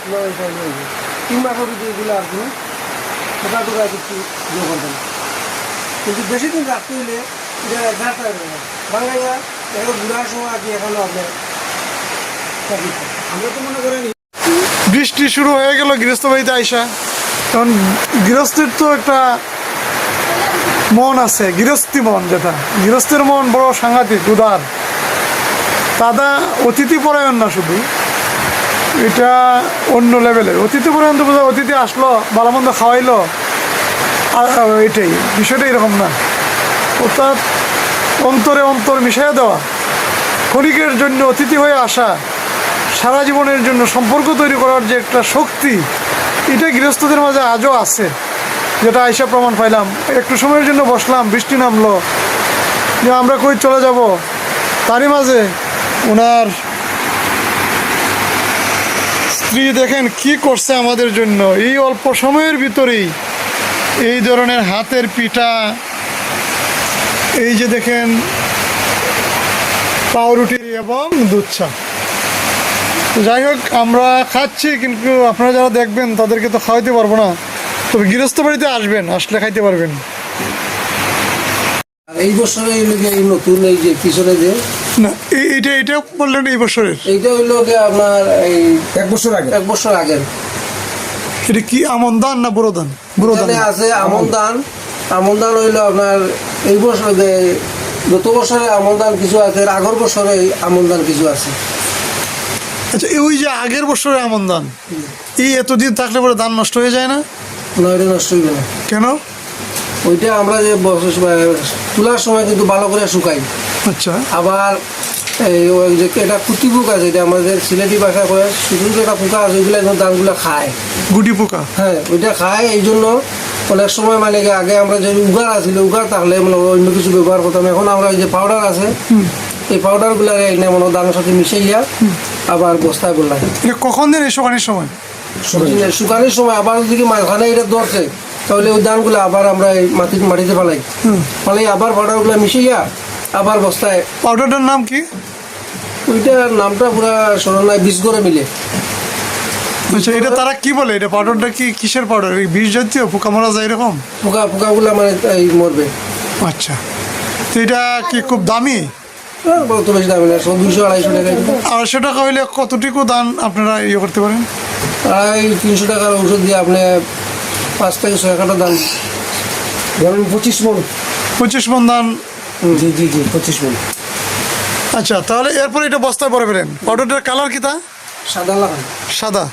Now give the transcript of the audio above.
3 মাসের ভিতরে এগুলো আর কোনো ছোটা টোকা কিছু ইয়ে করবে না। কিন্তু বেশি দিন রাখতে হলে এটা গাছটা বাঙাইয়া এখন ঘুরার সময় আর কি এখনো আপনার আমরা তো মনে করেন বৃষ্টি শুরু হয়ে গেল গৃহস্থ বাড়িতে আইসা। কারণ গৃহস্থের তো একটা মন আছে, গৃহস্থী মন, যেটা গৃহস্থের মন বড় সাংঘাতিক উদার। দাদা অতিথি পরায়ণ না শুধু, এটা অন্য লেভেলের অতিথি পরায়ণ। তো বোঝা অতিথি আসলো ভালোমন্দ খাওয়াইলো, এটাই বিষয়টা এরকম না। অর্থাৎ অন্তরে অন্তর মিশিয়ে দেওয়া, ক্ষণিকের জন্য অতিথি হয়ে আসা, সারা জীবনের জন্য সম্পর্ক তৈরি করার যে একটা শক্তি, এটা গৃহস্থদের মাঝে আজও আছে, যেটা আইসা প্রমাণ পাইলাম। একটু সময়ের জন্য বসলাম, বৃষ্টি নামলো, যে আমরা কই চলে যাব, তারই মাঝে ওনার স্ত্রী দেখেন কি করছে আমাদের জন্য। এই অল্প সময়ের ভিতরেই এই ধরনের হাতের পিঠা, এই যে দেখেন পাউরুটি এবং দুধ চা। যাই হোক, আমরা খাচ্ছি, কিন্তু আপনারা যারা দেখবেন তাদেরকে তো খাওয়াইতে পারবো না। তবে গৃহস্থ বাড়িতে আসবেন, আসলে খাইতে পারবেন। আর এই বছরে এই নতুন এই যে পিছনে যে না, এটা বললেন এই বছরের, এইটা হইলো আপনার এই 1 বছর আগে, 1 বছর আগের। এটা কি আমন দান না বুড়ো দান? বুড়ো দান আছে আমন দান। আমন দান হইলো আপনার এই বছর গত বছরে আমন দান কিছু আছে, আগের বছরে আমন দান কিছু আছে। আচ্ছা, ওই যে আগের বছরের আমন দান, এই এতদিন থাকলে পরে ধান নষ্ট হয়ে যায় না? না, ওইটা নষ্ট হইবে না। কেন? ওইটা আমরা যে তোলার সময় কিন্তু ভালো করে শুকাই। আচ্ছা। আবার এই ওই যে এটা কুটি পোকা আছে, এটা আমাদের সিলেটি ভাষা করে শুধু একটা পোকা আছে, ওইগুলো একদম ধানগুলো খায়, গুটি পোকা। হ্যাঁ, ওইটা খায়। এই জন্য অনেক সময় মানে আগে আমরা যে উগার আছিল, উগার থাকলে মানে অন্য কিছু ব্যবহার করতাম। এখন আমরা এই যে পাউডার আছে, এই পাউডারগুলো এনে মনে দানের সাথে মিশাইয়া আবার বস্তায় বললাম। এটা কখন দেন? এই শুকানির সময়? শুকানোর সময়। আবার যদি মাঝখানে এটা ধরছে, তাহলে ওই ধানগুলো আবার আমরা এই মাটিতে ফালাই, আবার পাউডারগুলো মিশাইয়া আবার বস্তায়। পাউডারটার নাম কি? ওইটার নামটা পুরা স্মরণ নাই, বীজ করে মিলে। আচ্ছা, এটা তারা কি বলে? এটা পাউডারটা কি কিসের পাউডার? বিষ জাতীয়, পোকা মারা যায় এরকম? পোকাগুলা মানে এই মরবে। আচ্ছা, তো এটা কি খুব দামি? বলতে বেশি দামি না, 200-250 টাকা। 250 টাকা হইলে কতটুকু দান আপনারা ইয়ে করতে পারেন? 300 টাকার ঔষধ দিয়ে আপনি 5 থেকে 6 কাটা দান ধরেন 25 মণ। 25 মণ দান? জি জি জি, 25 মণ। আচ্ছা, তাহলে এরপরে এটা বস্তায় ভরে ফেলেন। পাউডারটার কালার কি? তা সাদা লাগান। সাদা।